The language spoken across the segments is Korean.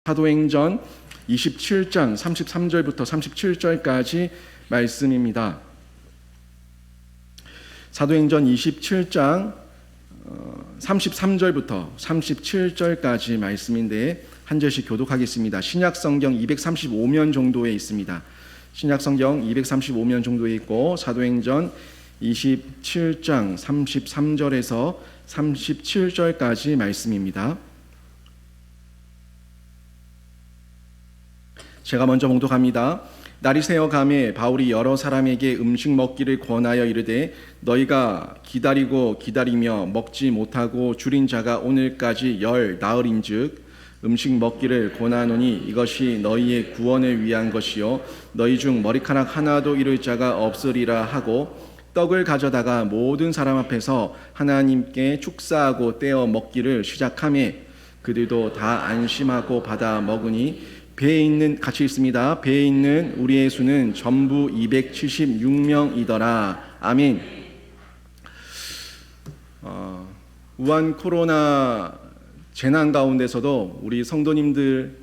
사도행전 27장 33절부터 37절까지 말씀입니다. 사도행전 27장 33절부터 37절까지 말씀인데 한 절씩 교독하겠습니다. 신약성경 235면 정도에 있습니다. 신약성경 235면 정도에 있고 사도행전 27장 33절에서 37절까지 말씀입니다. 제가 먼저 봉독합니다. 날이 새어 가매 바울이 여러 사람에게 음식 먹기를 권하여 이르되 너희가 기다리고 기다리며 먹지 못하고 줄인 자가 오늘까지 열 나흘인즉 음식 먹기를 권하노니 이것이 너희의 구원을 위한 것이요 너희 중 머리카락 하나도 잃을 자가 없으리라 하고 떡을 가져다가 모든 사람 앞에서 하나님께 축사하고 떼어 먹기를 시작하매 그들도 다 안심하고 받아 먹으니 배에 있는 같이 있습니다. 배에 있는 우리의 수는 전부 276명이더라. 아멘. 우한 코로나 재난 가운데서도 우리 성도님들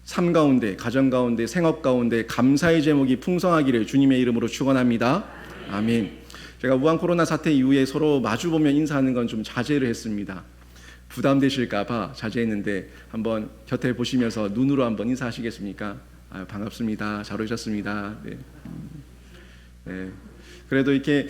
삶 가운데, 가정 가운데, 생업 가운데 감사의 제목이 풍성하기를 주님의 이름으로 축원합니다. 아멘. 제가 우한 코로나 사태 이후에 서로 마주보면 인사하는 건 좀 자제를 했습니다. 부담되실까봐 자제했는데 한번 곁에 보시면서 눈으로 한번 인사하시겠습니까? 반갑습니다. 잘 오셨습니다. 네. 네. 그래도 이렇게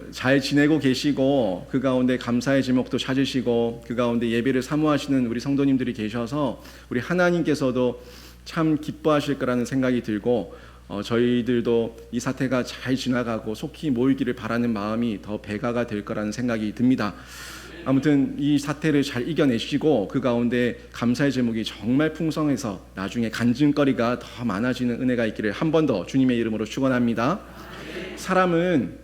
잘 지내고 계시고 그 가운데 감사의 제목도 찾으시고 그 가운데 예배를 사모하시는 우리 성도님들이 계셔서 우리 하나님께서도 참 기뻐하실 거라는 생각이 들고 저희들도 이 사태가 잘 지나가고 속히 모이기를 바라는 마음이 더 배가가 될 거라는 생각이 듭니다. 아무튼 이 사태를 잘 이겨내시고 그 가운데 감사의 제목이 정말 풍성해서 나중에 간증거리가 더 많아지는 은혜가 있기를 한 번 더 주님의 이름으로 축원합니다. 사람은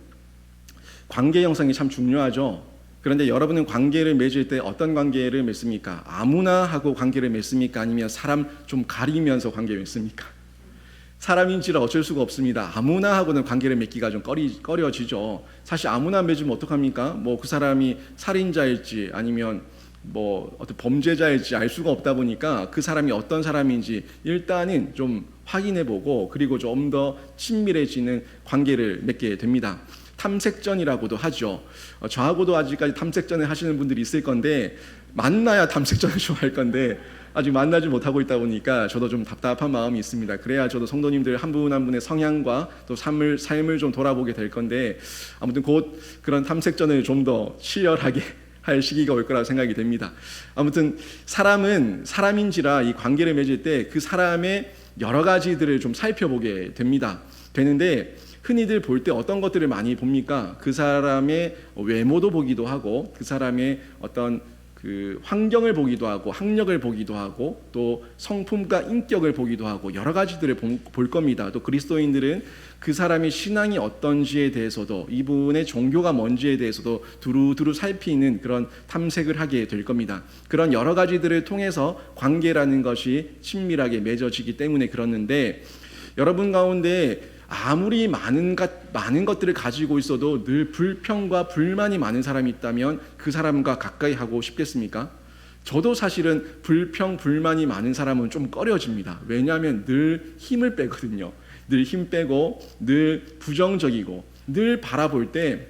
관계 형성이 참 중요하죠. 그런데 여러분은 관계를 맺을 때 어떤 관계를 맺습니까? 아무나 하고 관계를 맺습니까? 아니면 사람 좀 가리면서 관계를 맺습니까? 사람인지라 어쩔 수가 없습니다. 아무나 하고는 관계를 맺기가 좀 꺼려지죠. 사실 아무나 맺으면 어떡합니까? 뭐 그 사람이 살인자일지 아니면 뭐 어떤 범죄자일지 알 수가 없다 보니까 그 사람이 어떤 사람인지 일단은 좀 확인해보고 그리고 좀 더 친밀해지는 관계를 맺게 됩니다. 탐색전이라고도 하죠. 저하고도 아직까지 탐색전을 하시는 분들이 있을 건데 만나야 탐색전을 좋아할 건데 아직 만나지 못하고 있다 보니까 저도 좀 답답한 마음이 있습니다. 그래야 저도 성도님들 한 분 한 분의 성향과 또 삶을 좀 돌아보게 될 건데 아무튼 곧 그런 탐색전을 좀 더 치열하게 할 시기가 올 거라고 생각이 됩니다. 아무튼 사람은 사람인지라 이 관계를 맺을 때 그 사람의 여러 가지들을 좀 살펴보게 되는데 흔히들 볼 때 어떤 것들을 많이 봅니까? 그 사람의 외모도 보기도 하고 그 사람의 어떤 그 환경을 보기도 하고 학력을 보기도 하고 또 성품과 인격을 보기도 하고 여러 가지들을 볼 겁니다. 또 그리스도인들은 그 사람의 신앙이 어떤지에 대해서도 이분의 종교가 뭔지에 대해서도 두루두루 살피는 그런 탐색을 하게 될 겁니다. 그런 여러 가지들을 통해서 관계라는 것이 친밀하게 맺어지기 때문에 그러는데 여러분 가운데 아무리 많은 것들을 가지고 있어도 늘 불평과 불만이 많은 사람이 있다면 그 사람과 가까이 하고 싶겠습니까? 저도 사실은 불평, 불만이 많은 사람은 좀 꺼려집니다. 왜냐하면 늘 힘을 빼거든요. 늘 힘 빼고 늘 부정적이고 늘 바라볼 때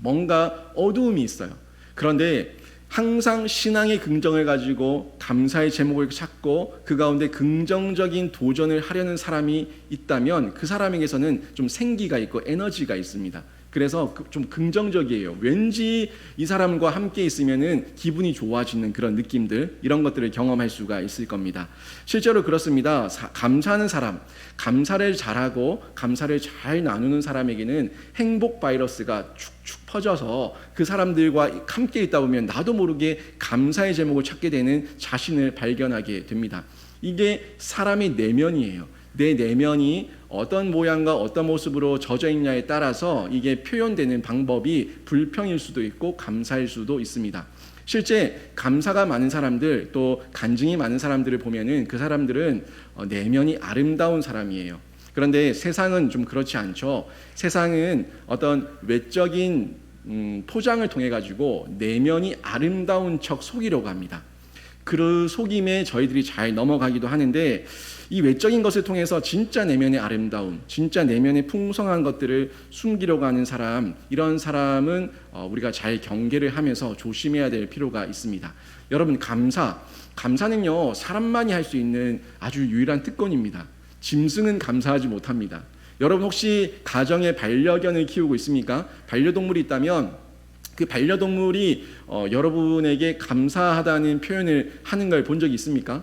뭔가 어두움이 있어요. 그런데 항상 신앙의 긍정을 가지고 감사의 제목을 찾고 그 가운데 긍정적인 도전을 하려는 사람이 있다면 그 사람에게서는 좀 생기가 있고 에너지가 있습니다. 그래서 좀 긍정적이에요. 왠지 이 사람과 함께 있으면은 기분이 좋아지는 그런 느낌들 이런 것들을 경험할 수가 있을 겁니다. 실제로 그렇습니다. 감사하는 사람, 감사를 잘하고 감사를 잘 나누는 사람에게는 행복 바이러스가 축축 퍼져서 그 사람들과 함께 있다 보면 나도 모르게 감사의 제목을 찾게 되는 자신을 발견하게 됩니다. 이게 사람의 내면이에요. 내 내면이 어떤 모양과 어떤 모습으로 젖어 있냐에 따라서 이게 표현되는 방법이 불평일 수도 있고 감사일 수도 있습니다. 실제 감사가 많은 사람들 또 간증이 많은 사람들을 보면은 그 사람들은 내면이 아름다운 사람이에요. 그런데 세상은 좀 그렇지 않죠. 세상은 어떤 외적인 포장을 통해 가지고 내면이 아름다운 척 속이려고 합니다. 그 속임에 저희들이 잘 넘어가기도 하는데, 이 외적인 것을 통해서 진짜 내면의 아름다움, 진짜 내면의 풍성한 것들을 숨기려고 하는 사람, 이런 사람은 우리가 잘 경계를 하면서 조심해야 될 필요가 있습니다. 여러분, 감사는요, 사람만이 할 수 있는 아주 유일한 특권입니다. 짐승은 감사하지 못합니다. 여러분, 혹시 가정에 반려견을 키우고 있습니까? 반려동물이 있다면 그 반려동물이 여러분에게 감사하다는 표현을 하는 걸 본 적이 있습니까?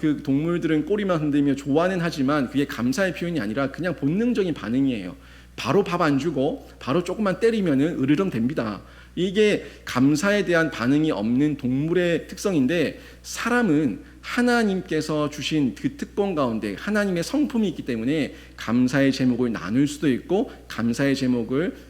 그 동물들은 꼬리만 흔들며 좋아는 하지만 그게 감사의 표현이 아니라 그냥 본능적인 반응이에요. 바로 밥 안 주고 바로 조금만 때리면은 으르렁 됩니다. 이게 감사에 대한 반응이 없는 동물의 특성인데, 사람은 하나님께서 주신 그 특권 가운데 하나님의 성품이 있기 때문에 감사의 제목을 나눌 수도 있고, 감사의 제목을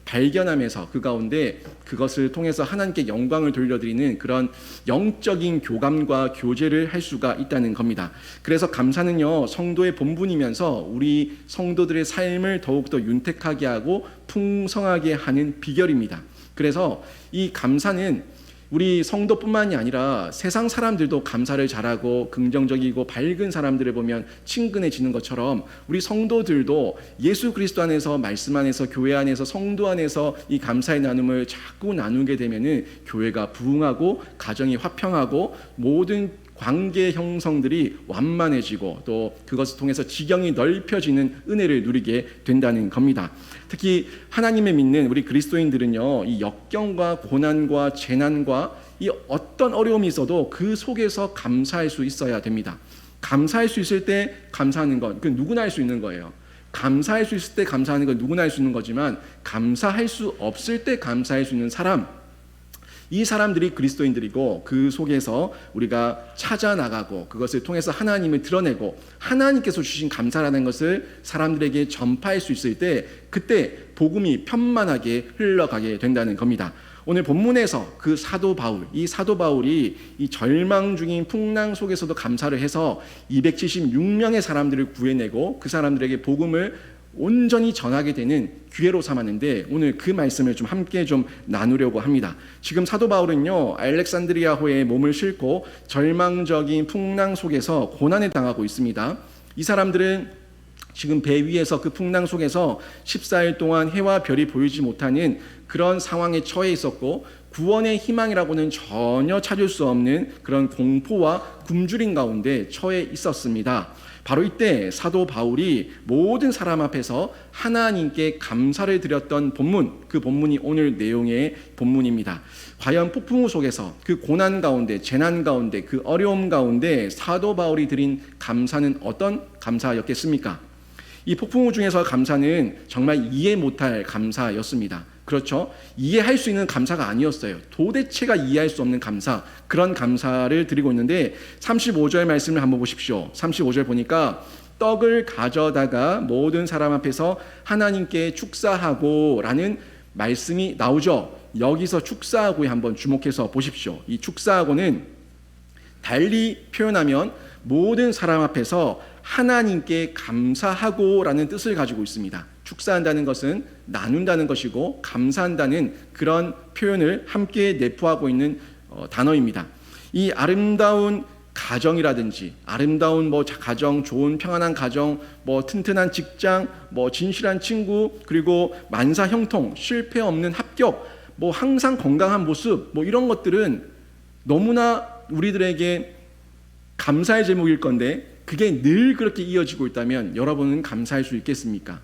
발견하면서 그 가운데 그것을 통해서 하나님께 영광을 돌려드리는 그런 영적인 교감과 교제를 할 수가 있다는 겁니다. 그래서 감사는요, 성도의 본분이면서 우리 성도들의 삶을 더욱더 윤택하게 하고 풍성하게 하는 비결입니다. 그래서 이 감사는 우리 성도뿐만이 아니라 세상 사람들도 감사를 잘하고 긍정적이고 밝은 사람들을 보면 친근해지는 것처럼, 우리 성도들도 예수 그리스도 안에서, 말씀 안에서, 교회 안에서, 성도 안에서 이 감사의 나눔을 자꾸 나누게 되면은 교회가 부흥하고 가정이 화평하고 모든 관계 형성들이 완만해지고, 또 그것을 통해서 지경이 넓혀지는 은혜를 누리게 된다는 겁니다. 특히 하나님을 믿는 우리 그리스도인들은요, 이 역경과 고난과 재난과 이 어떤 어려움이 있어도 그 속에서 감사할 수 있어야 됩니다. 감사할 수 있을 때 감사하는 건 그 누구나 할 수 있는 거예요. 감사할 수 있을 때 감사하는 건 누구나 할 수 있는 거지만, 감사할 수 없을 때 감사할 수 있는 사람, 이 사람들이 그리스도인들이고, 그 속에서 우리가 찾아 나가고 그것을 통해서 하나님을 드러내고 하나님께서 주신 감사라는 것을 사람들에게 전파할 수 있을 때, 그때 복음이 편만하게 흘러가게 된다는 겁니다. 오늘 본문에서 그 사도 바울, 이 사도 바울이 이 절망 중인 풍랑 속에서도 감사를 해서 276명의 사람들을 구해내고 그 사람들에게 복음을 온전히 전하게 되는 기회로 삼았는데, 오늘 그 말씀을 좀 함께 좀 나누려고 합니다. 지금 사도 바울은요, 알렉산드리아호에 몸을 싣고 절망적인 풍랑 속에서 고난을 당하고 있습니다. 이 사람들은 지금 배 위에서 그 풍랑 속에서 14일 동안 해와 별이 보이지 못하는 그런 상황에 처해 있었고, 구원의 희망이라고는 전혀 찾을 수 없는 그런 공포와 굶주림 가운데 처해 있었습니다. 바로 이때 사도 바울이 모든 사람 앞에서 하나님께 감사를 드렸던 본문, 그 본문이 오늘 내용의 본문입니다. 과연 폭풍우 속에서, 그 고난 가운데, 재난 가운데, 그 어려움 가운데 사도 바울이 드린 감사는 어떤 감사였겠습니까? 이 폭풍우 중에서 감사는 정말 이해 못할 감사였습니다. 그렇죠? 이해할 수 있는 감사가 아니었어요. 도대체가 이해할 수 없는 감사, 그런 감사를 드리고 있는데, 35절 말씀을 한번 보십시오. 35절 보니까 떡을 가져다가 모든 사람 앞에서 하나님께 축사하고 라는 말씀이 나오죠. 여기서 축사하고에 한번 주목해서 보십시오. 이 축사하고는 달리 표현하면 모든 사람 앞에서 하나님께 감사하고 라는 뜻을 가지고 있습니다. 축사한다는 것은 나눈다는 것이고, 감사한다는 그런 표현을 함께 내포하고 있는 단어입니다. 이 아름다운 가정이라든지, 아름다운 가정, 좋은 평안한 가정, 튼튼한 직장, 진실한 친구, 그리고 만사 형통, 실패 없는 합격, 항상 건강한 모습, 이런 것들은 너무나 우리들에게 감사의 제목일 건데, 그게 늘 그렇게 이어지고 있다면 여러분은 감사할 수 있겠습니까?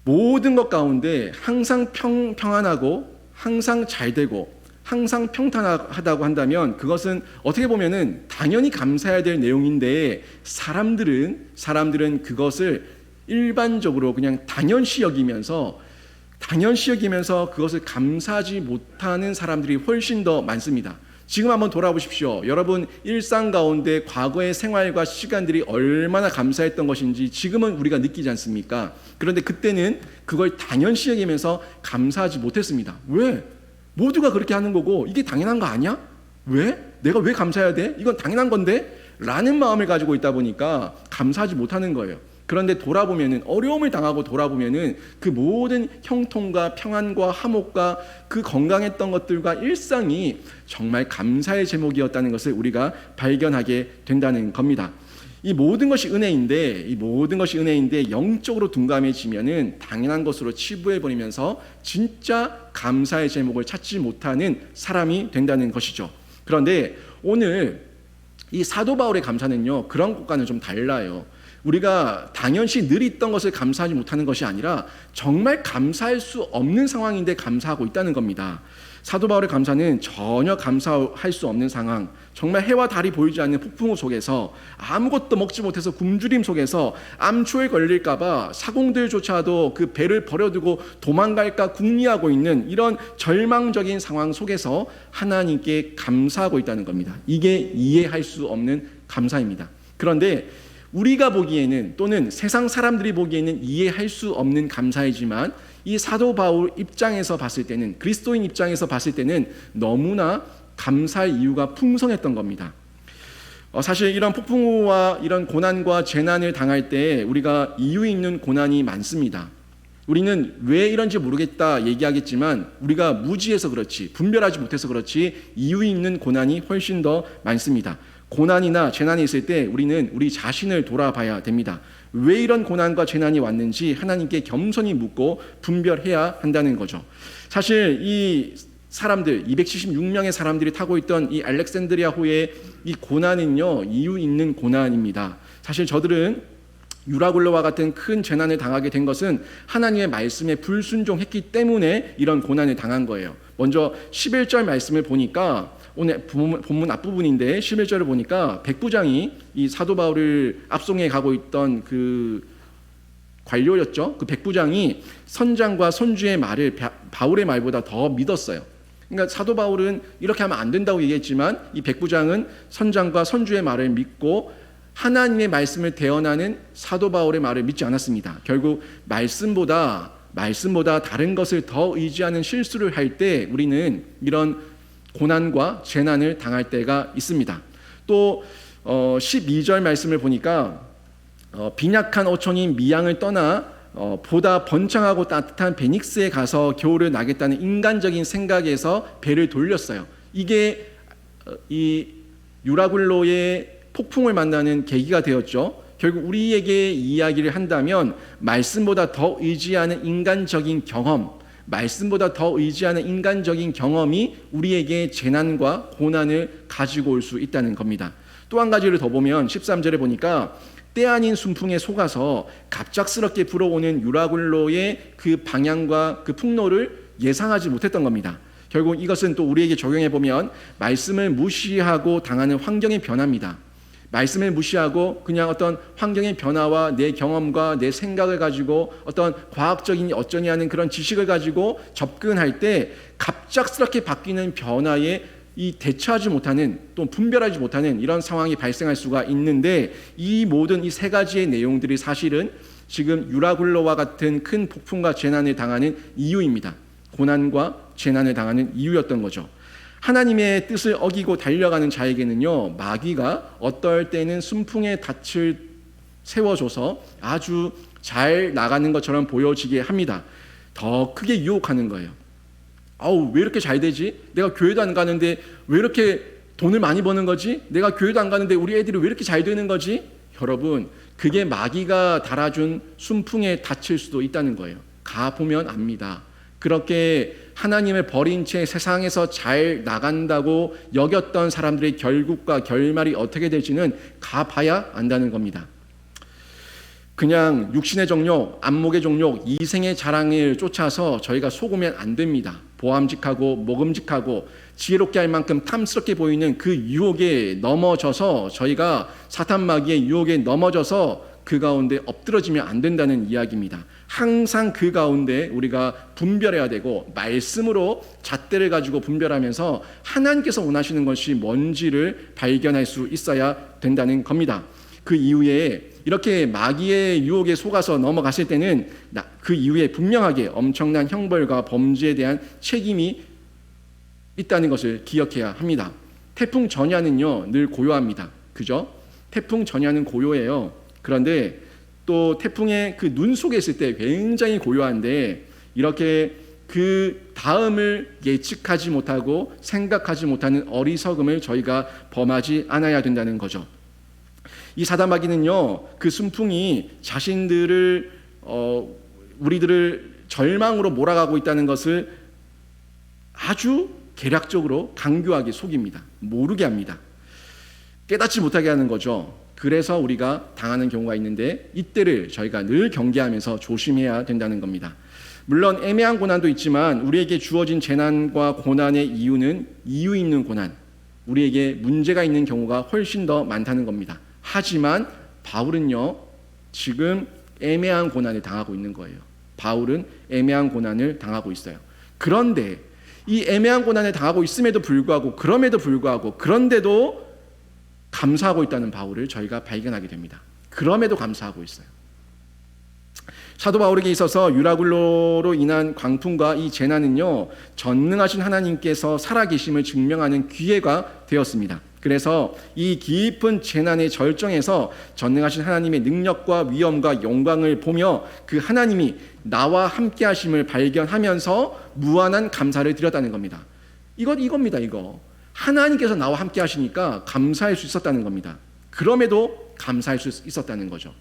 모든 것 가운데 항상 평안하고 항상 잘 되고 항상 평탄하다고 한다면, 그것은 어떻게 보면은 당연히 감사해야 될 내용인데, 사람들은 그것을 일반적으로 그냥 당연시 여기면서 그것을 감사하지 못하는 사람들이 훨씬 더 많습니다. 지금 한번 돌아보십시오. 여러분 일상 가운데 과거의 생활과 시간들이 얼마나 감사했던 것인지 지금은 우리가 느끼지 않습니까? 그런데 그때는 그걸 당연시 여기면서 감사하지 못했습니다. 왜? 모두가 그렇게 하는 거고 이게 당연한 거 아니야? 왜? 내가 왜 감사해야 돼? 이건 당연한 건데? 라는 마음을 가지고 있다 보니까 감사하지 못하는 거예요. 그런데 돌아보면은, 어려움을 당하고 돌아보면은 그 모든 형통과 평안과 화목과 그 건강했던 것들과 일상이 정말 감사의 제목이었다는 것을 우리가 발견하게 된다는 겁니다. 이 모든 것이 은혜인데 영적으로 둔감해지면은 당연한 것으로 치부해버리면서 진짜 감사의 제목을 찾지 못하는 사람이 된다는 것이죠. 그런데 오늘 이 사도 바울의 감사는요, 그런 것과는 좀 달라요. 우리가 당연시 늘 있던 것을 감사하지 못하는 것이 아니라 정말 감사할 수 없는 상황인데 감사하고 있다는 겁니다. 사도 바울의 감사는 전혀 감사할 수 없는 상황, 정말 해와 달이 보이지 않는 폭풍우 속에서, 아무것도 먹지 못해서 굶주림 속에서 암초에 걸릴까봐 사공들조차도 그 배를 버려두고 도망갈까 궁리하고 있는 이런 절망적인 상황 속에서 하나님께 감사하고 있다는 겁니다. 이게 이해할 수 없는 감사입니다. 그런데 우리가 보기에는, 또는 세상 사람들이 보기에는 이해할 수 없는 감사이지만 이 사도 바울 입장에서 봤을 때는, 그리스도인 입장에서 봤을 때는 너무나 감사할 이유가 풍성했던 겁니다. 사실 이런 폭풍우와 이런 고난과 재난을 당할 때 우리가 이유 있는 고난이 많습니다. 우리는 왜 이런지 모르겠다 얘기하겠지만 우리가 무지해서 그렇지, 분별하지 못해서 그렇지 이유 있는 고난이 훨씬 더 많습니다. 고난이나 재난이 있을 때 우리는 우리 자신을 돌아봐야 됩니다. 왜 이런 고난과 재난이 왔는지 하나님께 겸손히 묻고 분별해야 한다는 거죠. 사실 이 사람들, 276명의 사람들이 타고 있던 이 알렉산드리아호의 이 고난은요, 이유 있는 고난입니다. 사실 저들은 유라굴로와 같은 큰 재난을 당하게 된 것은 하나님의 말씀에 불순종했기 때문에 이런 고난을 당한 거예요. 먼저 11절 말씀을 보니까, 오늘 본문 앞부분인데 11절을 보니까 백부장이 이 사도 바울을 압송해 가고 있던 그 관료였죠. 그 백부장이 선장과 선주의 말을 바울의 말보다 더 믿었어요. 그러니까 사도 바울은 이렇게 하면 안 된다고 얘기했지만 이 백부장은 선장과 선주의 말을 믿고 하나님의 말씀을 대언하는 사도 바울의 말을 믿지 않았습니다. 결국 말씀보다 다른 것을 더 의지하는 실수를 할 때 우리는 이런 고난과 재난을 당할 때가 있습니다. 또 12절 말씀을 보니까 빈약한 어촌인 미양을 떠나 보다 번창하고 따뜻한 베닉스에 가서 겨울을 나겠다는 인간적인 생각에서 배를 돌렸어요. 이게 이 유라굴로의 폭풍을 만나는 계기가 되었죠. 결국 우리에게 이야기를 한다면 말씀보다 더 의지하는 인간적인 경험, 말씀보다 더 의지하는 인간적인 경험이 우리에게 재난과 고난을 가지고 올 수 있다는 겁니다. 또 한 가지를 더 보면 13절에 보니까 때 아닌 순풍에 속아서 갑작스럽게 불어오는 유라굴로의 그 방향과 그 풍로를 예상하지 못했던 겁니다. 결국 이것은 또 우리에게 적용해 보면 말씀을 무시하고 당하는 환경의 변화입니다. 말씀을 무시하고 그냥 어떤 환경의 변화와 내 경험과 내 생각을 가지고 어떤 과학적인 어쩌니 하는 그런 지식을 가지고 접근할 때 갑작스럽게 바뀌는 변화에 이 대처하지 못하는, 또 분별하지 못하는 이런 상황이 발생할 수가 있는데, 이 모든 이 세 가지의 내용들이 사실은 지금 유라굴로와 같은 큰 폭풍과 재난을 당하는 이유입니다. 고난과 재난을 당하는 이유였던 거죠. 하나님의 뜻을 어기고 달려가는 자에게는요, 마귀가 어떨 때는 순풍의 닻을 세워줘서 아주 잘 나가는 것처럼 보여지게 합니다. 더 크게 유혹하는 거예요. 왜 이렇게 잘 되지? 내가 교회도 안 가는데 왜 이렇게 돈을 많이 버는 거지? 내가 교회도 안 가는데 우리 애들이 왜 이렇게 잘 되는 거지? 여러분, 그게 마귀가 달아준 순풍의 닻일 수도 있다는 거예요. 가보면 압니다. 그렇게 하나님을 버린 채 세상에서 잘 나간다고 여겼던 사람들의 결국과 결말이 어떻게 될지는 가봐야 안다는 겁니다. 그냥 육신의 정욕, 안목의 정욕, 이생의 자랑을 쫓아서 저희가 속으면 안 됩니다. 보암직하고 먹음직하고 지혜롭게 할 만큼 탐스럽게 보이는 그 유혹에 넘어져서, 저희가 사탄 마귀의 유혹에 넘어져서 그 가운데 엎드러지면 안 된다는 이야기입니다. 항상 그 가운데 우리가 분별해야 되고, 말씀으로 잣대를 가지고 분별하면서 하나님께서 원하시는 것이 뭔지를 발견할 수 있어야 된다는 겁니다. 그 이후에 이렇게 마귀의 유혹에 속아서 넘어갔을 때는 그 이후에 분명하게 엄청난 형벌과 범죄에 대한 책임이 있다는 것을 기억해야 합니다. 태풍 전야는요 늘 고요합니다. 그죠? 태풍 전야는 고요해요. 그런데 또 태풍의 그 눈 속에 있을 때 굉장히 고요한데 이렇게 그 다음을 예측하지 못하고 생각하지 못하는 어리석음을 저희가 범하지 않아야 된다는 거죠. 이 사다마귀는요, 그 순풍이 자신들을 우리들을 절망으로 몰아가고 있다는 것을 아주 계략적으로 강교하게 속입니다. 모르게 합니다. 깨닫지 못하게 하는 거죠. 그래서 우리가 당하는 경우가 있는데 이때를 저희가 늘 경계하면서 조심해야 된다는 겁니다. 물론 애매한 고난도 있지만 우리에게 주어진 재난과 고난의 이유는 이유 있는 고난, 우리에게 문제가 있는 경우가 훨씬 더 많다는 겁니다. 하지만 바울은요, 지금 애매한 고난을 당하고 있는 거예요. 바울은 애매한 고난을 당하고 있어요. 그런데 이 애매한 고난을 당하고 있음에도 불구하고, 그런데도 감사하고 있다는 바울을 저희가 발견하게 됩니다. 그럼에도 감사하고 있어요. 사도 바울에게 있어서 유라굴로로 인한 광풍과 이 재난은요, 전능하신 하나님께서 살아계심을 증명하는 기회가 되었습니다. 그래서 이 깊은 재난의 절정에서 전능하신 하나님의 능력과 위엄과 영광을 보며 그 하나님이 나와 함께 하심을 발견하면서 무한한 감사를 드렸다는 겁니다. 이겁니다. 하나님께서 나와 함께 하시니까 감사할 수 있었다는 겁니다. 그럼에도 감사할 수 있었다는 거죠.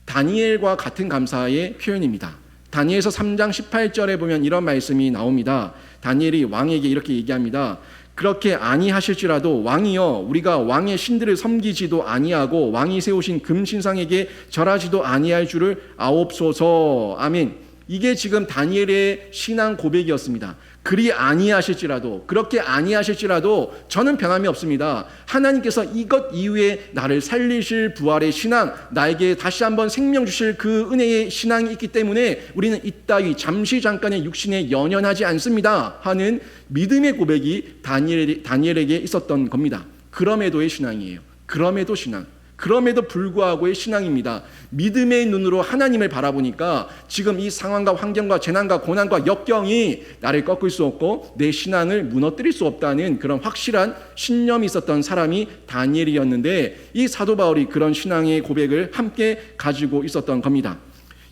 다니엘과 같은 감사의 표현입니다. 다니엘서 3장 18절에 보면 이런 말씀이 나옵니다. 다니엘이 왕에게 이렇게 얘기합니다. 그렇게 아니하실지라도 왕이여, 우리가 왕의 신들을 섬기지도 아니하고 왕이 세우신 금신상에게 절하지도 아니할 줄을 아옵소서. 아멘. 이게 지금 다니엘의 신앙 고백이었습니다. 그리 아니하실지라도, 그렇게 아니하실지라도 저는 변함이 없습니다. 하나님께서 이것 이후에 나를 살리실 부활의 신앙, 나에게 다시 한번 생명 주실 그 은혜의 신앙이 있기 때문에 우리는 이따위 잠시 잠깐의 육신에 연연하지 않습니다 하는 믿음의 고백이 다니엘에게 있었던 겁니다. 그럼에도의 신앙이에요. 그럼에도 신앙, 그럼에도 불구하고의 신앙입니다. 믿음의 눈으로 하나님을 바라보니까 지금 이 상황과 환경과 재난과 고난과 역경이 나를 꺾을 수 없고 내 신앙을 무너뜨릴 수 없다는 그런 확실한 신념이 있었던 사람이 다니엘이었는데, 이 사도 바울이 그런 신앙의 고백을 함께 가지고 있었던 겁니다.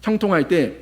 형통할 때,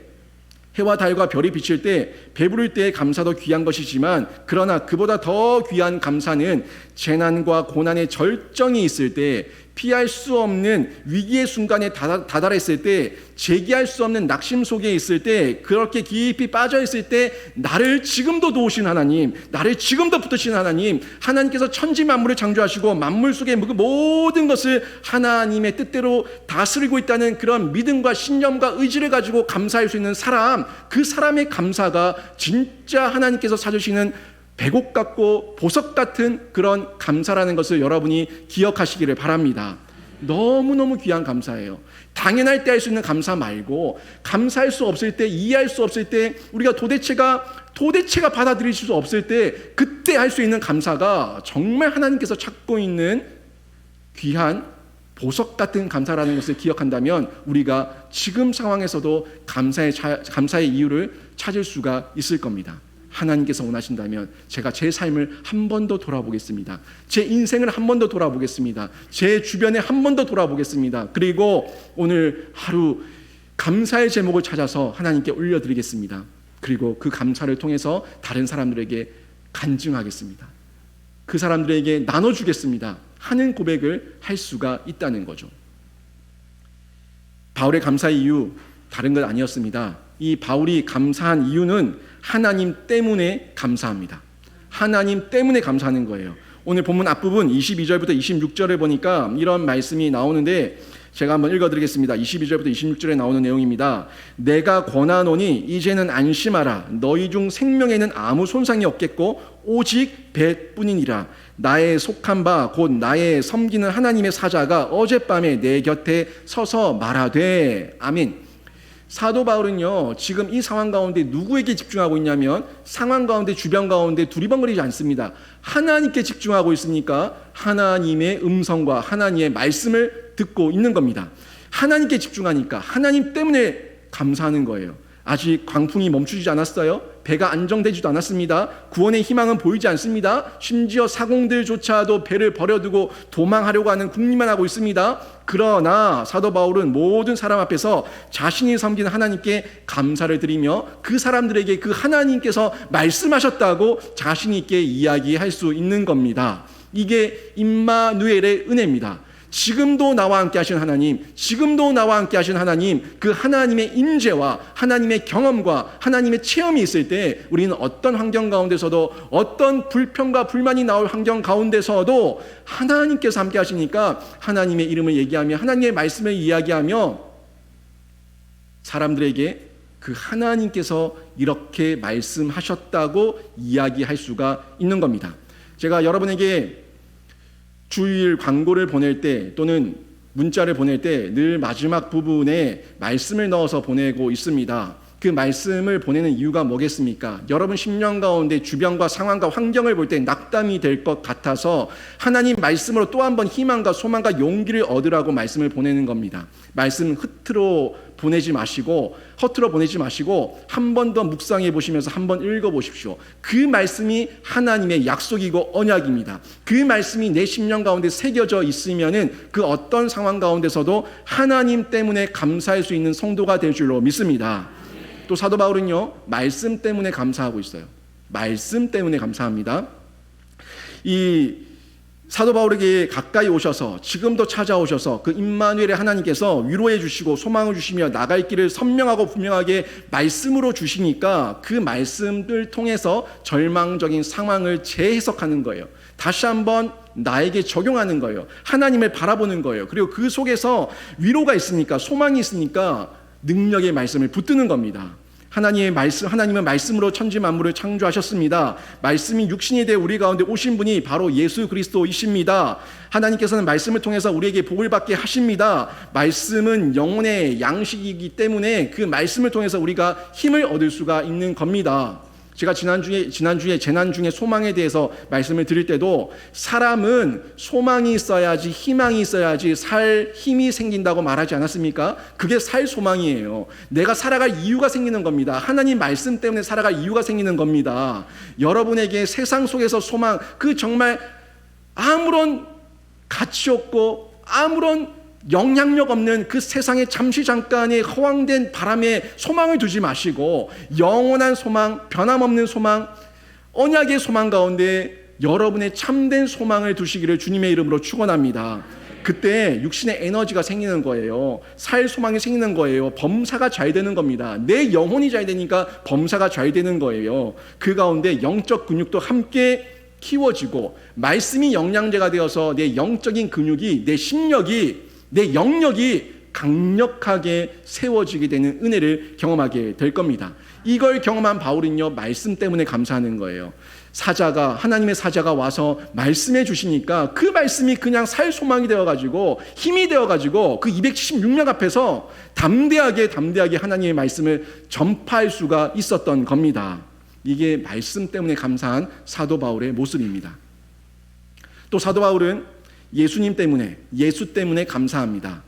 해와 달과 별이 비칠 때, 배부를 때의 감사도 귀한 것이지만 그러나 그보다 더 귀한 감사는 재난과 고난의 절정이 있을 때, 피할 수 없는 위기의 순간에 다다랐을 때, 제기할 수 없는 낙심 속에 있을 때, 그렇게 깊이 빠져 있을 때 나를 지금도 도우신 하나님, 나를 지금도 붙드신 하나님, 하나님께서 천지 만물을 창조하시고 만물 속의 모든 것을 하나님의 뜻대로 다스리고 있다는 그런 믿음과 신념과 의지를 가지고 감사할 수 있는 사람, 그 사람의 감사가 진짜 하나님께서 사주시는 백옥 같고 보석 같은 그런 감사라는 것을 여러분이 기억하시기를 바랍니다. 너무너무 귀한 감사예요. 당연할 때 할 수 있는 감사 말고, 감사할 수 없을 때, 이해할 수 없을 때, 우리가 도대체가 받아들일 수 없을 때, 그때 할 수 있는 감사가 정말 하나님께서 찾고 있는 귀한 보석 같은 감사라는 것을 기억한다면 우리가 지금 상황에서도 감사의 이유를 찾을 수가 있을 겁니다. 하나님께서 원하신다면 제가 제 삶을 한 번 더 돌아보겠습니다. 제 인생을 한 번 더 돌아보겠습니다. 제 주변에 한 번 더 돌아보겠습니다. 그리고 오늘 하루 감사의 제목을 찾아서 하나님께 올려드리겠습니다. 그리고 그 감사를 통해서 다른 사람들에게 간증하겠습니다. 그 사람들에게 나눠주겠습니다 하는 고백을 할 수가 있다는 거죠. 바울의 감사의 이유 다른 건 아니었습니다. 이 바울이 감사한 이유는 하나님 때문에 감사합니다. 하나님 때문에 감사하는 거예요. 오늘 본문 앞부분 22절부터 26절에 보니까 이런 말씀이 나오는데 제가 한번 읽어드리겠습니다. 22절부터 26절에 나오는 내용입니다. 내가 권하노니 이제는 안심하라. 너희 중 생명에는 아무 손상이 없겠고 오직 배뿐이니라. 나의 속한 바 곧 나의 섬기는 하나님의 사자가 어젯밤에 내 곁에 서서 말하되. 아멘. 사도 바울은요, 지금 이 상황 가운데 누구에게 집중하고 있냐면 상황 가운데, 주변 가운데 두리번거리지 않습니다. 하나님께 집중하고 있으니까 하나님의 음성과 하나님의 말씀을 듣고 있는 겁니다. 하나님께 집중하니까 하나님 때문에 감사하는 거예요. 아직 광풍이 멈추지 않았어요. 배가 안정되지도 않았습니다. 구원의 희망은 보이지 않습니다. 심지어 사공들조차도 배를 버려두고 도망하려고 하는 궁리만 하고 있습니다. 그러나 사도 바울은 모든 사람 앞에서 자신이 섬기는 하나님께 감사를 드리며 그 사람들에게 그 하나님께서 말씀하셨다고 자신 있게 이야기할 수 있는 겁니다. 이게 임마누엘의 은혜입니다. 지금도 나와 함께 하신 하나님, 지금도 나와 함께 하신 하나님, 그 하나님의 임재와 하나님의 경험과 하나님의 체험이 있을 때 우리는 어떤 환경 가운데서도, 어떤 불평과 불만이 나올 환경 가운데서도 하나님께서 함께 하시니까 하나님의 이름을 얘기하며 하나님의 말씀을 이야기하며 사람들에게 그 하나님께서 이렇게 말씀하셨다고 이야기할 수가 있는 겁니다. 제가 여러분에게 주일 광고를 보낼 때 또는 문자를 보낼 때 늘 마지막 부분에 말씀을 넣어서 보내고 있습니다. 그 말씀을 보내는 이유가 뭐겠습니까? 여러분 10년 가운데 주변과 상황과 환경을 볼 때 낙담이 될 것 같아서 하나님 말씀으로 또 한 번 희망과 소망과 용기를 얻으라고 말씀을 보내는 겁니다. 말씀 허투루 보내지 마시고 한 번 더 묵상해 보시면서 한 번 읽어 보십시오. 그 말씀이 하나님의 약속이고 언약입니다. 그 말씀이 내 10년 가운데 새겨져 있으면은 그 어떤 상황 가운데서도 하나님 때문에 감사할 수 있는 성도가 될 줄로 믿습니다. 또 사도 바울은요, 말씀 때문에 감사하고 있어요. 말씀 때문에 감사합니다. 이 사도 바울에게 가까이 오셔서 지금도 찾아오셔서 그 임마누엘의 하나님께서 위로해 주시고 소망을 주시며 나갈 길을 선명하고 분명하게 말씀으로 주시니까 그 말씀을 통해서 절망적인 상황을 재해석하는 거예요. 다시 한번 나에게 적용하는 거예요. 하나님을 바라보는 거예요. 그리고 그 속에서 위로가 있으니까, 소망이 있으니까 능력의 말씀을 붙드는 겁니다. 하나님은 말씀으로 천지 만물을 창조하셨습니다. 말씀이 육신이 되어 우리 가운데 오신 분이 바로 예수 그리스도이십니다. 하나님께서는 말씀을 통해서 우리에게 복을 받게 하십니다. 말씀은 영혼의 양식이기 때문에 그 말씀을 통해서 우리가 힘을 얻을 수가 있는 겁니다. 제가 지난주에 재난 중에 소망에 대해서 말씀을 드릴 때도 사람은 소망이 있어야지, 희망이 있어야지 살 힘이 생긴다고 말하지 않았습니까? 그게 살 소망이에요. 내가 살아갈 이유가 생기는 겁니다. 하나님 말씀 때문에 살아갈 이유가 생기는 겁니다. 여러분에게 세상 속에서 소망, 그 정말 아무런 가치 없고 아무런 영향력 없는 그 세상의 잠시 잠깐의 허황된 바람에 소망을 두지 마시고 영원한 소망, 변함없는 소망, 언약의 소망 가운데 여러분의 참된 소망을 두시기를 주님의 이름으로 축원합니다. 그때 육신의 에너지가 생기는 거예요. 살 소망이 생기는 거예요. 범사가 잘 되는 겁니다. 내 영혼이 잘 되니까 범사가 잘 되는 거예요. 그 가운데 영적 근육도 함께 키워지고 말씀이 영양제가 되어서 내 영적인 근육이, 내 심력이, 내 영역이 강력하게 세워지게 되는 은혜를 경험하게 될 겁니다. 이걸 경험한 바울은요, 말씀 때문에 감사하는 거예요. 하나님의 사자가 와서 말씀해 주시니까 그 말씀이 그냥 살 소망이 되어가지고 힘이 되어가지고 그 276명 앞에서 담대하게 하나님의 말씀을 전파할 수가 있었던 겁니다. 이게 말씀 때문에 감사한 사도 바울의 모습입니다. 또 사도 바울은 예수 때문에 감사합니다.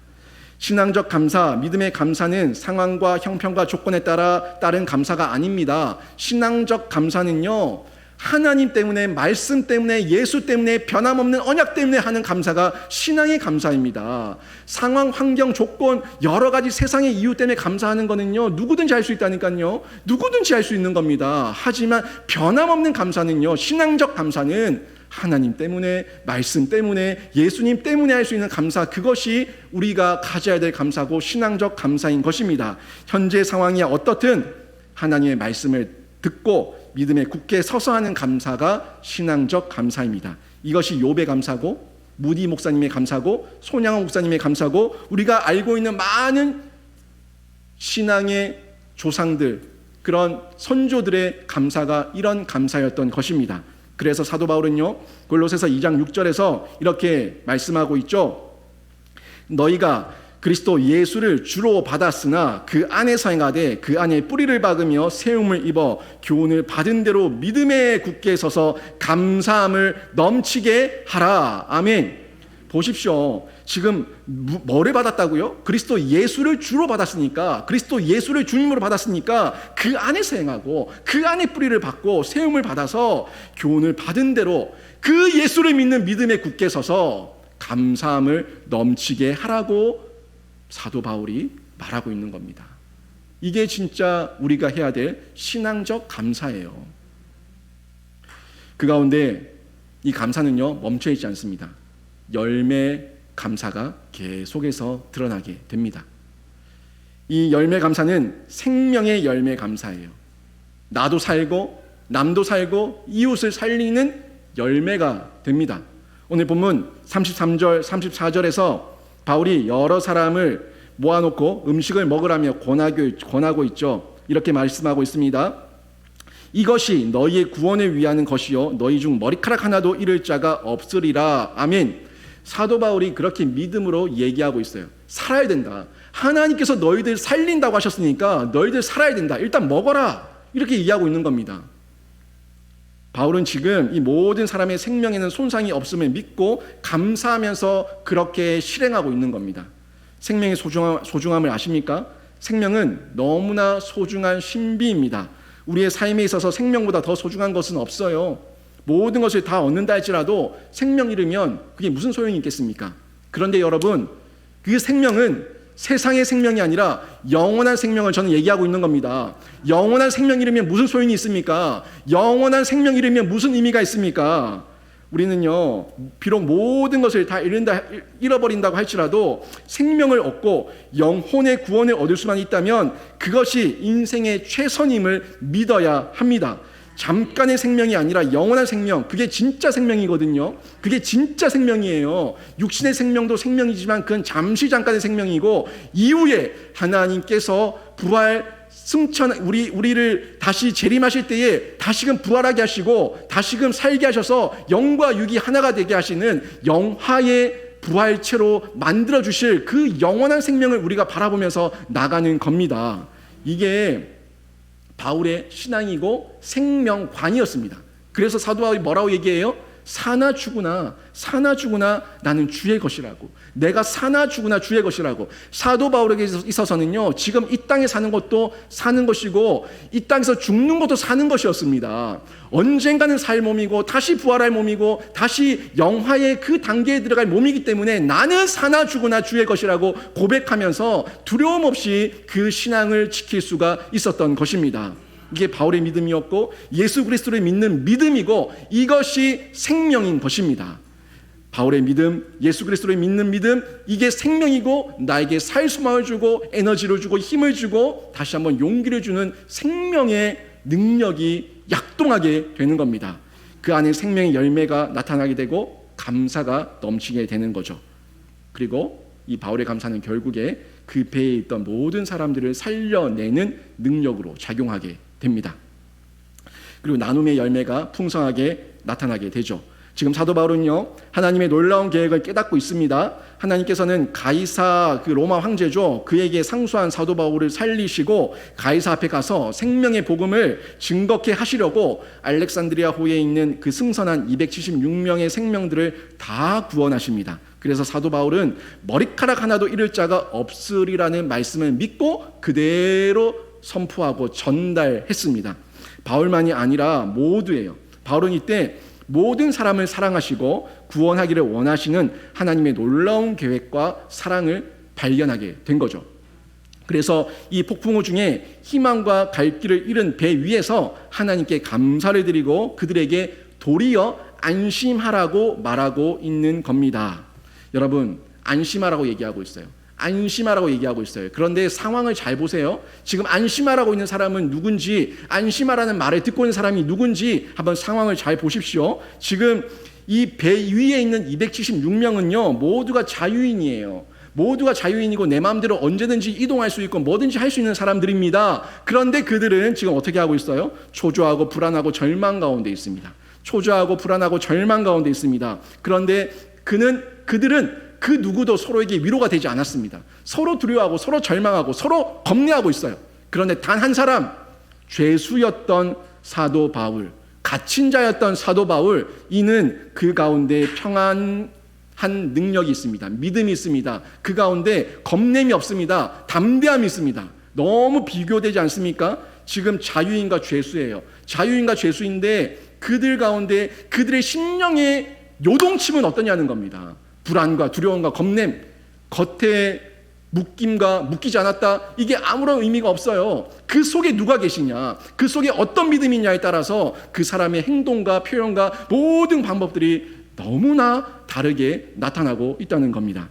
신앙적 감사, 믿음의 감사는 상황과 형편과 조건에 따라 다른 감사가 아닙니다. 신앙적 감사는요, 하나님 때문에, 말씀 때문에, 예수 때문에, 변함없는 언약 때문에 하는 감사가 신앙의 감사입니다. 상황, 환경, 조건, 여러 가지 세상의 이유 때문에 감사하는 거는요, 누구든지 할 수 있다니까요. 누구든지 할 수 있는 겁니다. 하지만 변함없는 감사는요, 신앙적 감사는 하나님 때문에, 말씀 때문에, 예수님 때문에 할 수 있는 감사, 그것이 우리가 가져야 될 감사고 신앙적 감사인 것입니다. 현재 상황이 어떻든 하나님의 말씀을 듣고 믿음에 굳게 서서 하는 감사가 신앙적 감사입니다. 이것이 욥의 감사고, 무디 목사님의 감사고, 손양원 목사님의 감사고, 우리가 알고 있는 많은 신앙의 조상들, 그런 선조들의 감사가 이런 감사였던 것입니다. 그래서 사도 바울은요, 골로새서 2장 6절에서 이렇게 말씀하고 있죠. 너희가 그리스도 예수를 주로 받았으나 그 안에서 행하되 그 안에 뿌리를 박으며 세움을 입어 교훈을 받은 대로 믿음에 굳게 서서 감사함을 넘치게 하라. 아멘. 보십시오. 지금 뭐를 받았다고요? 그리스도 예수를 주로 받았으니까, 그리스도 예수를 주님으로 받았으니까 그 안에서 행하고 그 안에 뿌리를 받고 세움을 받아서 교훈을 받은 대로 그 예수를 믿는 믿음에 굳게 서서 감사함을 넘치게 하라고 사도 바울이 말하고 있는 겁니다. 이게 진짜 우리가 해야 될 신앙적 감사예요. 그 가운데 이 감사는요, 멈춰 있지 않습니다. 열매 감사가 계속해서 드러나게 됩니다. 이 열매 감사는 생명의 열매 감사예요. 나도 살고 남도 살고 이웃을 살리는 열매가 됩니다. 오늘 본문 33절 34절에서 바울이 여러 사람을 모아놓고 음식을 먹으라며 권하고 있죠. 이렇게 말씀하고 있습니다. 이것이 너희의 구원을 위하는 것이요 너희 중 머리카락 하나도 잃을 자가 없으리라. 아멘. 사도 바울이 그렇게 믿음으로 얘기하고 있어요. 살아야 된다. 하나님께서 너희들 살린다고 하셨으니까 너희들 살아야 된다. 일단 먹어라. 이렇게 얘기하고 있는 겁니다. 바울은 지금 이 모든 사람의 생명에는 손상이 없음을 믿고 감사하면서 그렇게 실행하고 있는 겁니다. 생명의 소중함을 아십니까? 생명은 너무나 소중한 신비입니다. 우리의 삶에 있어서 생명보다 더 소중한 것은 없어요. 모든 것을 다 얻는다 할지라도 생명 잃으면 그게 무슨 소용이 있겠습니까? 그런데 여러분, 그 생명은 세상의 생명이 아니라 영원한 생명을 저는 얘기하고 있는 겁니다. 영원한 생명 잃으면 무슨 소용이 있습니까? 영원한 생명 잃으면 무슨 의미가 있습니까? 우리는요, 비록 모든 것을 다 잃어버린다고 할지라도 생명을 얻고 영혼의 구원을 얻을 수만 있다면 그것이 인생의 최선임을 믿어야 합니다. 잠깐의 생명이 아니라 영원한 생명, 그게 진짜 생명이거든요. 그게 진짜 생명이에요. 육신의 생명도 생명이지만 그건 잠시 잠깐의 생명이고 이후에 하나님께서 부활 승천 우리를 다시 재림하실 때에 다시금 부활하게 하시고 다시금 살게 하셔서 영과 육이 하나가 되게 하시는 영화의 부활체로 만들어 주실 그 영원한 생명을 우리가 바라보면서 나가는 겁니다. 이게 바울의 신앙이고 생명관이었습니다. 그래서 사도 바울이 뭐라고 얘기해요? 사나 죽으나 나는 주의 것이라고. 내가 사나 죽으나 주의 것이라고. 사도 바울에게 있어서는요, 지금 이 땅에 사는 것도 사는 것이고 이 땅에서 죽는 것도 사는 것이었습니다. 언젠가는 살 몸이고 다시 부활할 몸이고 다시 영화의 그 단계에 들어갈 몸이기 때문에 나는 사나 죽으나 주의 것이라고 고백하면서 두려움 없이 그 신앙을 지킬 수가 있었던 것입니다. 이게 바울의 믿음이었고 예수 그리스도를 믿는 믿음이고 이것이 생명인 것입니다. 바울의 믿음, 예수 그리스도를 믿는 믿음, 이게 생명이고 나에게 살수망을 주고 에너지를 주고 힘을 주고 다시 한번 용기를 주는 생명의 능력이 약동하게 되는 겁니다. 그 안에 생명의 열매가 나타나게 되고 감사가 넘치게 되는 거죠. 그리고 이 바울의 감사는 결국에 그 배에 있던 모든 사람들을 살려내는 능력으로 작용하게 됩니다. 그리고 나눔의 열매가 풍성하게 나타나게 되죠. 지금 사도 바울은요, 하나님의 놀라운 계획을 깨닫고 있습니다. 하나님께서는 가이사, 그 로마 황제죠, 그에게 상수한 사도 바울을 살리시고 가이사 앞에 가서 생명의 복음을 증거케 하시려고 알렉산드리아호에 있는 그 승선한 276명의 생명들을 다 구원하십니다. 그래서 사도 바울은 머리카락 하나도 잃을 자가 없으리라는 말씀을 믿고 그대로 선포하고 전달했습니다. 바울만이 아니라 모두예요. 바울은 이때 모든 사람을 사랑하시고 구원하기를 원하시는 하나님의 놀라운 계획과 사랑을 발견하게 된 거죠. 그래서 이 폭풍우 중에 희망과 갈 길을 잃은 배 위에서 하나님께 감사를 드리고 그들에게 도리어 안심하라고 말하고 있는 겁니다. 여러분, 안심하라고 얘기하고 있어요. 안심하라고 얘기하고 있어요. 그런데 상황을 잘 보세요. 지금 안심하라고 있는 사람은 누군지, 안심하라는 말을 듣고 있는 사람이 누군지 한번 상황을 잘 보십시오. 지금 이 배 위에 있는 276명은요 모두가 자유인이에요. 모두가 자유인이고 내 마음대로 언제든지 이동할 수 있고 뭐든지 할 수 있는 사람들입니다. 그런데 그들은 지금 어떻게 하고 있어요? 초조하고 불안하고 절망 가운데 있습니다. 초조하고 불안하고 절망 가운데 있습니다. 그런데 그들은 그 누구도 서로에게 위로가 되지 않았습니다. 서로 두려워하고 서로 절망하고 서로 겁내하고 있어요. 그런데 단 한 사람, 죄수였던 사도 바울, 갇힌 자였던 사도 바울, 이는 그 가운데 평안하고 한 능력이 있습니다. 믿음이 있습니다. 그 가운데 겁냄이 없습니다. 담대함이 있습니다. 너무 비교되지 않습니까? 지금 자유인과 죄수예요. 자유인과 죄수인데 그들 가운데 그들의 심령의 요동침은 어떠냐는 겁니다. 불안과 두려움과 겁냄, 겉에 묶임과 묶이지 않았다, 이게 아무런 의미가 없어요. 그 속에 누가 계시냐, 그 속에 어떤 믿음이 있냐에 따라서 그 사람의 행동과 표현과 모든 방법들이 너무나 다르게 나타나고 있다는 겁니다.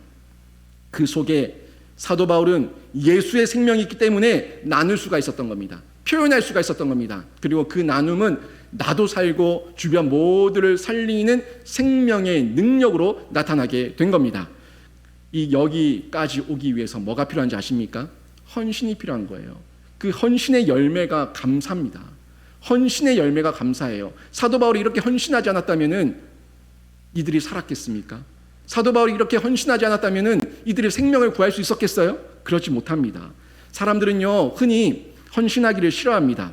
그 속에 사도 바울은 예수의 생명이 있기 때문에 나눌 수가 있었던 겁니다. 표현할 수가 있었던 겁니다. 그리고 그 나눔은 나도 살고 주변 모두를 살리는 생명의 능력으로 나타나게 된 겁니다. 이 여기까지 오기 위해서 뭐가 필요한지 아십니까? 헌신이 필요한 거예요. 그 헌신의 열매가 감사입니다. 헌신의 열매가 감사예요. 사도 바울이 이렇게 헌신하지 않았다면은 이들이 살았겠습니까? 사도 바울이 이렇게 헌신하지 않았다면은 이들의 생명을 구할 수 있었겠어요? 그렇지 못합니다. 사람들은요, 흔히 헌신하기를 싫어합니다.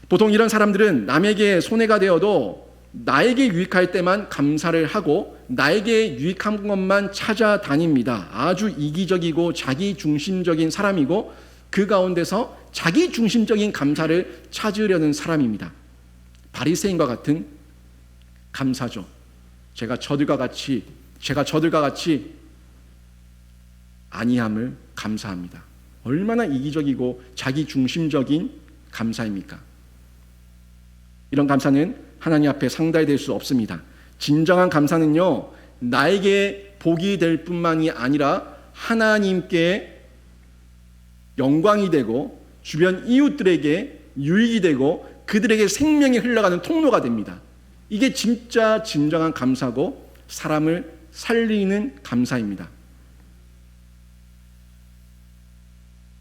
보통 이런 사람들은 남에게 손해가 되어도 나에게 유익할 때만 감사를 하고 나에게 유익한 것만 찾아다닙니다. 아주 이기적이고 자기중심적인 사람이고 그 가운데서 자기중심적인 감사를 찾으려는 사람입니다. 바리새인과 같은 감사죠. 제가 저들과 같이 아니함을 감사합니다. 얼마나 이기적이고 자기중심적인 감사입니까? 이런 감사는 하나님 앞에 상달될 수 없습니다. 진정한 감사는요, 나에게 복이 될 뿐만이 아니라 하나님께 영광이 되고 주변 이웃들에게 유익이 되고 그들에게 생명이 흘러가는 통로가 됩니다. 이게 진짜 진정한 감사고 사람을 살리는 감사입니다.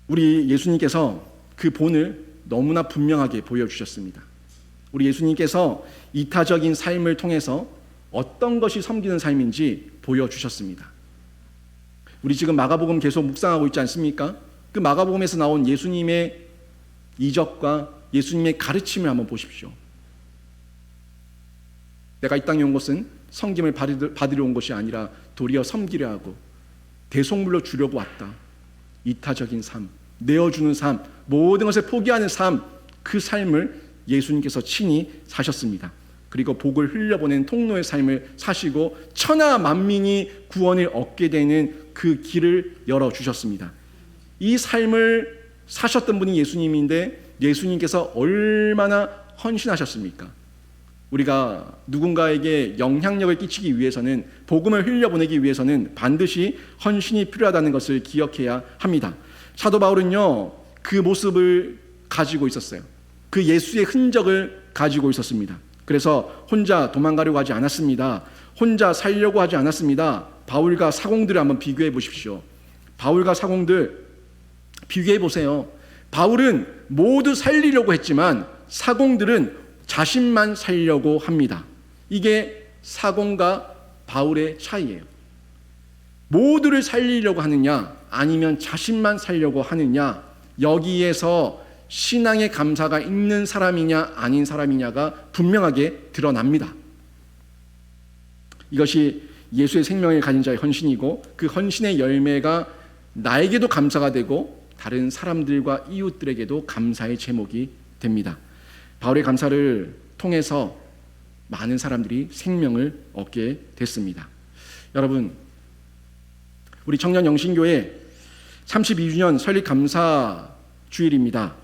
우리 예수님께서 그 본을 너무나 분명하게 보여주셨습니다. 우리 예수님께서 이타적인 삶을 통해서 어떤 것이 섬기는 삶인지 보여주셨습니다. 우리 지금 마가복음 계속 묵상하고 있지 않습니까? 그 마가복음에서 나온 예수님의 이적과 예수님의 가르침을 한번 보십시오. 내가 이 땅에 온 것은 섬김을 받으려 온 것이 아니라 도리어 섬기려 하고 대속물로 주려고 왔다. 이타적인 삶, 내어주는 삶, 모든 것을 포기하는 삶, 그 삶을 예수님께서 친히 사셨습니다. 그리고 복을 흘려보낸 통로의 삶을 사시고 천하 만민이 구원을 얻게 되는 그 길을 열어주셨습니다. 이 삶을 사셨던 분이 예수님인데 예수님께서 얼마나 헌신하셨습니까? 우리가 누군가에게 영향력을 끼치기 위해서는, 복음을 흘려보내기 위해서는 반드시 헌신이 필요하다는 것을 기억해야 합니다. 사도 바울은요, 그 모습을 가지고 있었어요. 그 예수의 흔적을 가지고 있었습니다. 그래서 혼자 도망가려고 하지 않았습니다. 혼자 살려고 하지 않았습니다. 바울과 사공들을 한번 비교해 보십시오. 바울과 사공들 비교해 보세요. 바울은 모두 살리려고 했지만 사공들은 자신만 살려고 합니다. 이게 사공과 바울의 차이예요. 모두를 살리려고 하느냐 아니면 자신만 살려고 하느냐, 여기에서 신앙의 감사가 있는 사람이냐 아닌 사람이냐가 분명하게 드러납니다. 이것이 예수의 생명을 가진 자의 헌신이고 그 헌신의 열매가 나에게도 감사가 되고 다른 사람들과 이웃들에게도 감사의 제목이 됩니다. 바울의 감사를 통해서 많은 사람들이 생명을 얻게 됐습니다. 여러분, 우리 청년영신교회 32주년 설립 감사 주일입니다.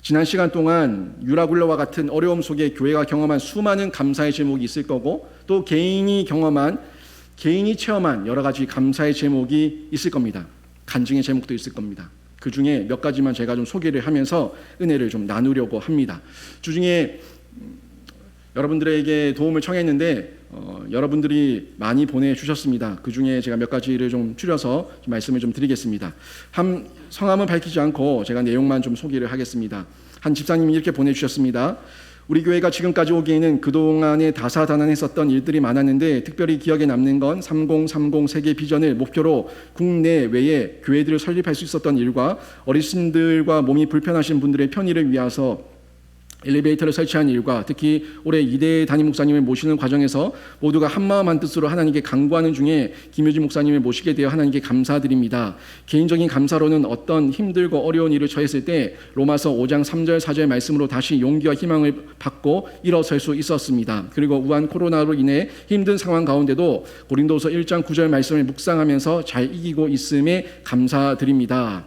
지난 시간 동안 유라굴러와 같은 어려움 속에 교회가 경험한 수많은 감사의 제목이 있을 거고 또 개인이 체험한 여러 가지 감사의 제목이 있을 겁니다. 간증의 제목도 있을 겁니다. 그 중에 몇 가지만 제가 좀 소개를 하면서 은혜를 좀 나누려고 합니다. 주중에 여러분들에게 도움을 청했는데 여러분들이 많이 보내주셨습니다. 그 중에 제가 몇 가지를 좀 추려서 좀 말씀을 좀 드리겠습니다. 성함은 밝히지 않고 제가 내용만 좀 소개를 하겠습니다. 한 집사님이 이렇게 보내주셨습니다. 우리 교회가 지금까지 오기에는 그동안에 다사다난했었던 일들이 많았는데 특별히 기억에 남는 건 3030 세계 비전을 목표로 국내외에 교회들을 설립할 수 있었던 일과 어르신들과 몸이 불편하신 분들의 편의를 위해서 엘리베이터를 설치한 일과 특히 올해 이대 담임 목사님을 모시는 과정에서 모두가 한마음 한뜻으로 하나님께 간구하는 중에 김효진 목사님을 모시게 되어 하나님께 감사드립니다. 개인적인 감사로는 어떤 힘들고 어려운 일을 처했을 때 로마서 5장 3절 4절 말씀으로 다시 용기와 희망을 받고 일어설 수 있었습니다. 그리고 우한 코로나로 인해 힘든 상황 가운데도 고린도서 1장 9절 말씀을 묵상하면서 잘 이기고 있음에 감사드립니다.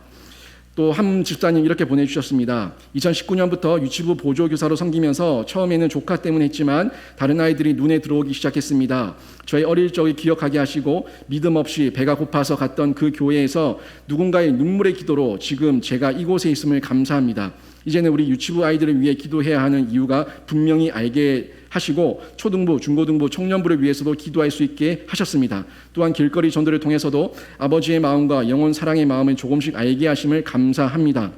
또 한 집사님 이렇게 보내주셨습니다. 2019년부터 유치부 보조교사로 섬기면서 처음에는 조카 때문에 했지만 다른 아이들이 눈에 들어오기 시작했습니다. 저의 어릴 적을 기억하게 하시고 믿음 없이 배가 고파서 갔던 그 교회에서 누군가의 눈물의 기도로 지금 제가 이곳에 있음을 감사합니다. 이제는 우리 유치부 아이들을 위해 기도해야 하는 이유가 분명히 알게 하시고 초등부, 중고등부, 청년부를 위해서도 기도할 수 있게 하셨습니다. 또한 길거리 전도를 통해서도 아버지의 마음과 영혼 사랑의 마음을 조금씩 알게 하심을 감사합니다.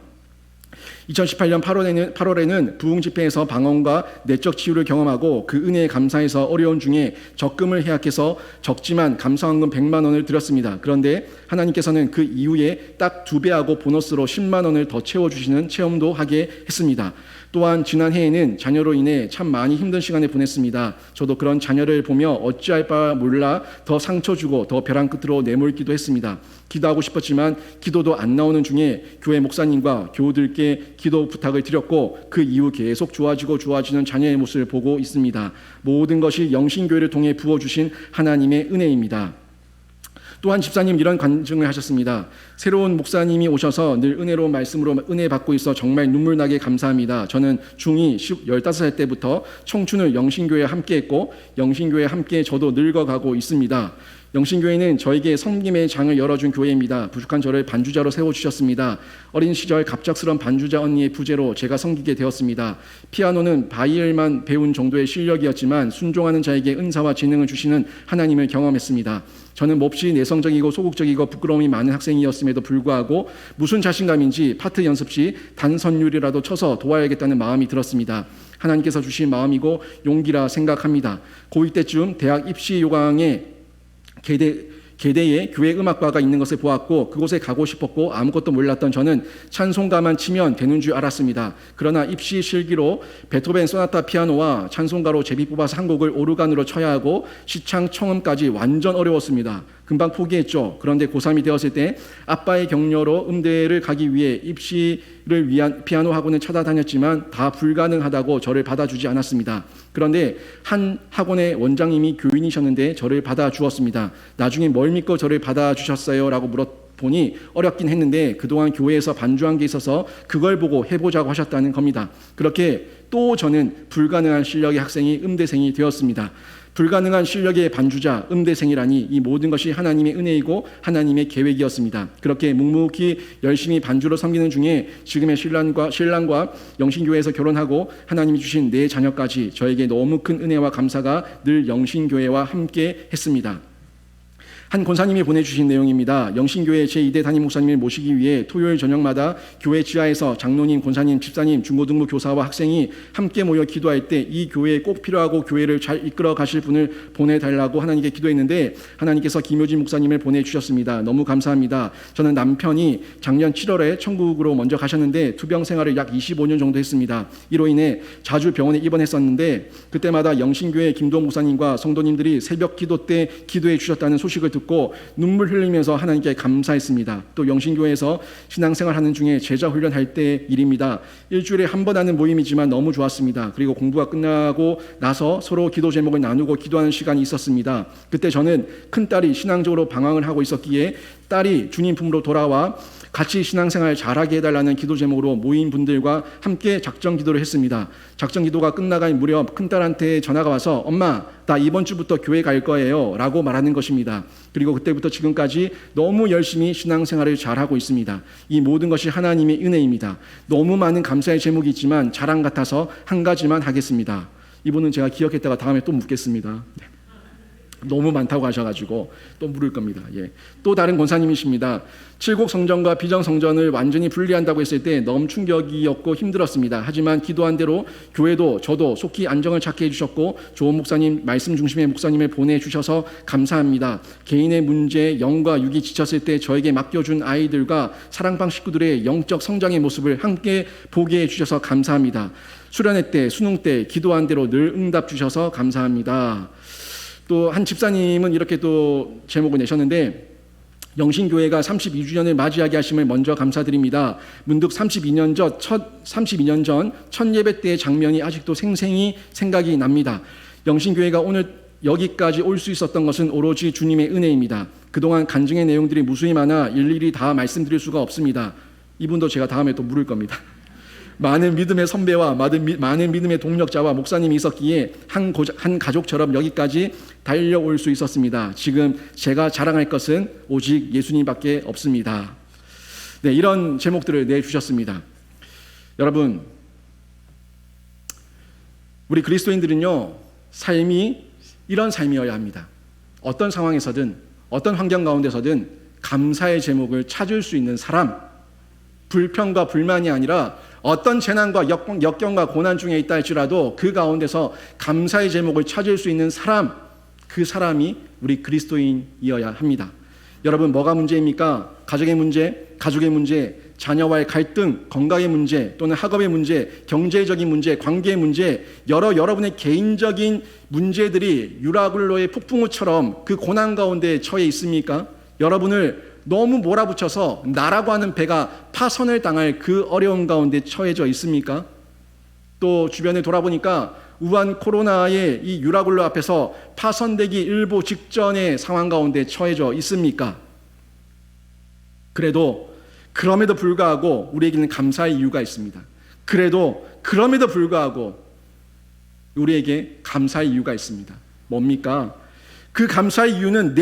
2018년 8월에는 부흥 집회에서 방언과 내적 치유를 경험하고 그 은혜에 감사해서 어려운 중에 적금을 해약해서 적지만 감사헌금 100만 원을 드렸습니다. 그런데 하나님께서는 그 이후에 딱 2배하고 보너스로 10만 원을 더 채워주시는 체험도 하게 했습니다. 또한 지난해에는 자녀로 인해 참 많이 힘든 시간을 보냈습니다. 저도 그런 자녀를 보며 어찌할 바 몰라 더 상처 주고 더 벼랑 끝으로 내몰기도 했습니다. 기도하고 싶었지만 기도도 안 나오는 중에 교회 목사님과 교우들께 기도 부탁을 드렸고 그 이후 계속 좋아지는 자녀의 모습을 보고 있습니다. 모든 것이 영신교회를 통해 부어주신 하나님의 은혜입니다. 또한 집사님 이런 간증을 하셨습니다. 새로운 목사님이 오셔서 늘 은혜로운 말씀으로 은혜 받고 있어 정말 눈물나게 감사합니다. 저는 중2 15살 때부터 청춘을 영신교회에 함께했고 영신교회에 함께 저도 늙어가고 있습니다. 영신교회는 저에게 섬김의 장을 열어준 교회입니다. 부족한 저를 반주자로 세워주셨습니다. 어린 시절 갑작스런 반주자 언니의 부재로 제가 섬기게 되었습니다. 피아노는 바이엘만 배운 정도의 실력이었지만 순종하는 자에게 은사와 재능을 주시는 하나님을 경험했습니다. 저는 몹시 내성적이고 소극적이고 부끄러움이 많은 학생이었음에도 불구하고 무슨 자신감인지 파트 연습 시 단선율이라도 쳐서 도와야겠다는 마음이 들었습니다. 하나님께서 주신 마음이고 용기라 생각합니다. 고2 때쯤 대학 입시 요강에 계대에 교회 음악과가 있는 것을 보았고 그곳에 가고 싶었고 아무것도 몰랐던 저는 찬송가만 치면 되는 줄 알았습니다. 그러나 입시 실기로 베토벤 소나타 피아노와 찬송가로 제비 뽑아서 한 곡을 오르간으로 쳐야 하고 시창 청음까지 완전 어려웠습니다. 금방 포기했죠. 그런데 고3이 되었을 때 아빠의 격려로 음대를 가기 위해 입시를 위한 피아노 학원을 찾아다녔지만 다 불가능하다고 저를 받아주지 않았습니다. 그런데 한 학원의 원장님이 교인이셨는데 저를 받아주었습니다. 나중에 뭘 믿고 저를 받아주셨어요? 라고 물어보니 어렵긴 했는데 그동안 교회에서 반주한 게 있어서 그걸 보고 해보자고 하셨다는 겁니다. 그렇게 또 저는 불가능한 실력의 학생이 음대생이 되었습니다. 불가능한 실력의 반주자, 음대생이라니 이 모든 것이 하나님의 은혜이고 하나님의 계획이었습니다. 그렇게 묵묵히 열심히 반주로 섬기는 중에 지금의 신랑과 영신교회에서 결혼하고 하나님이 주신 내 자녀까지 저에게 너무 큰 은혜와 감사가 늘 영신교회와 함께 했습니다. 한 권사님이 보내주신 내용입니다. 영신교회 제2대 담임 목사님을 모시기 위해 토요일 저녁마다 교회 지하에서 장로님, 권사님, 집사님, 중고등부 교사와 학생이 함께 모여 기도할 때 이 교회에 꼭 필요하고 교회를 잘 이끌어 가실 분을 보내달라고 하나님께 기도했는데 하나님께서 김효진 목사님을 보내주셨습니다. 너무 감사합니다. 저는 남편이 작년 7월에 천국으로 먼저 가셨는데 투병 생활을 약 25년 정도 했습니다. 이로 인해 자주 병원에 입원했었는데 그때마다 영신교회 김동 목사님과 성도님들이 새벽 기도 때 기도해 주셨다는 소식을 듣고 눈물 흘리면서 하나님께 감사했습니다. 또 영신교회에서 신앙생활하는 중에 제자 훈련할 때 일입니다. 일주일에 한 번 하는 모임이지만 너무 좋았습니다. 그리고 공부가 끝나고 나서 서로 기도 제목을 나누고 기도하는 시간이 있었습니다. 그때 저는 큰딸이 신앙적으로 방황을 하고 있었기에 딸이 주님 품으로 돌아와 같이 신앙생활 잘하게 해달라는 기도 제목으로 모인 분들과 함께 작정 기도를 했습니다. 작정 기도가 끝나갈 무렵 큰딸한테 전화가 와서 엄마 나 이번 주부터 교회 갈 거예요 라고 말하는 것입니다. 그리고 그때부터 지금까지 너무 열심히 신앙생활을 잘하고 있습니다. 이 모든 것이 하나님의 은혜입니다. 너무 많은 감사의 제목이 있지만 자랑 같아서 한 가지만 하겠습니다. 이분은 제가 기억했다가 다음에 또 묻겠습니다. 너무 많다고 하셔가지고 또 물을 겁니다. 예. 또 다른 권사님이십니다. 칠곡 성전과 비정 성전을 완전히 분리한다고 했을 때 너무 충격이었고 힘들었습니다. 하지만 기도한 대로 교회도 저도 속히 안정을 찾게 해주셨고 좋은 목사님, 말씀 중심의 목사님을 보내주셔서 감사합니다. 개인의 문제, 영과 육이 지쳤을 때 저에게 맡겨준 아이들과 사랑방 식구들의 영적 성장의 모습을 함께 보게 해주셔서 감사합니다. 수련회 때, 수능 때 기도한 대로 늘 응답 주셔서 감사합니다. 또 한 집사님은 이렇게 또 제목을 내셨는데, 영신교회가 32주년을 맞이하게 하심을 먼저 감사드립니다. 문득 32년 전 첫 예배 때의 장면이 아직도 생생히 생각이 납니다. 영신교회가 오늘 여기까지 올 수 있었던 것은 오로지 주님의 은혜입니다. 그동안 간증의 내용들이 무수히 많아 일일이 다 말씀드릴 수가 없습니다. 이분도 제가 다음에 또 물을 겁니다. 많은 믿음의 선배와 많은 믿음의 동력자와 목사님이 있었기에 한 가족처럼 여기까지 달려올 수 있었습니다. 지금 제가 자랑할 것은 오직 예수님밖에 없습니다. 네, 이런 제목들을 내주셨습니다. 여러분, 우리 그리스도인들은요, 삶이 이런 삶이어야 합니다. 어떤 상황에서든, 어떤 환경 가운데서든 감사의 제목을 찾을 수 있는 사람, 불평과 불만이 아니라 어떤 재난과 역경과 고난 중에 있다 할지라도 그 가운데서 감사의 제목을 찾을 수 있는 사람, 그 사람이 우리 그리스도인이어야 합니다. 여러분, 뭐가 문제입니까? 가족의 문제, 가족의 문제, 자녀와의 갈등, 건강의 문제, 또는 학업의 문제, 경제적인 문제, 관계의 문제, 여러분의 개인적인 문제들이 유라굴로의 폭풍우처럼 그 고난 가운데 처해 있습니까? 여러분을 너무 몰아붙여서 나라고 하는 배가 파선을 당할 그 어려움 가운데 처해져 있습니까? 또 주변에 돌아보니까 우한 코로나의 이 유라굴로 앞에서 파선되기 일보 직전의 상황 가운데 처해져 있습니까? 그럼에도 불구하고 우리에게는 감사의 이유가 있습니다. 그럼에도 불구하고 우리에게 감사의 이유가 있습니다. 뭡니까? 그 감사의 이유는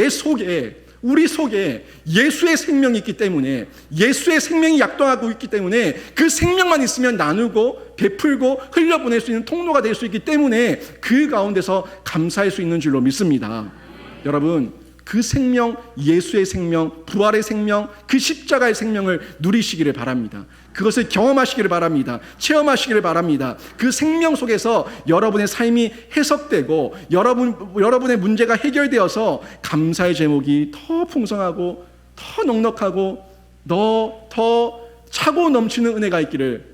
우리 속에 예수의 생명이 있기 때문에, 예수의 생명이 약동하고 있기 때문에, 그 생명만 있으면 나누고 베풀고 흘려보낼 수 있는 통로가 될 수 있기 때문에 그 가운데서 감사할 수 있는 줄로 믿습니다. 여러분, 그 생명, 예수의 생명, 부활의 생명, 그 십자가의 생명을 누리시기를 바랍니다. 그것을 경험하시기를 바랍니다. 체험하시기를 바랍니다. 그 생명 속에서 여러분의 삶이 해석되고 여러분의 문제가 해결되어서 감사의 제목이 더 풍성하고 더 넉넉하고 더 차고 넘치는 은혜가 있기를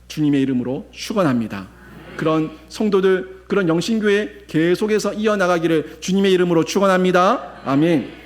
주님의 이름으로 축원합니다. 그런 성도들, 그런 영신교회 계속해서 이어나가기를 주님의 이름으로 축원합니다. 아멘.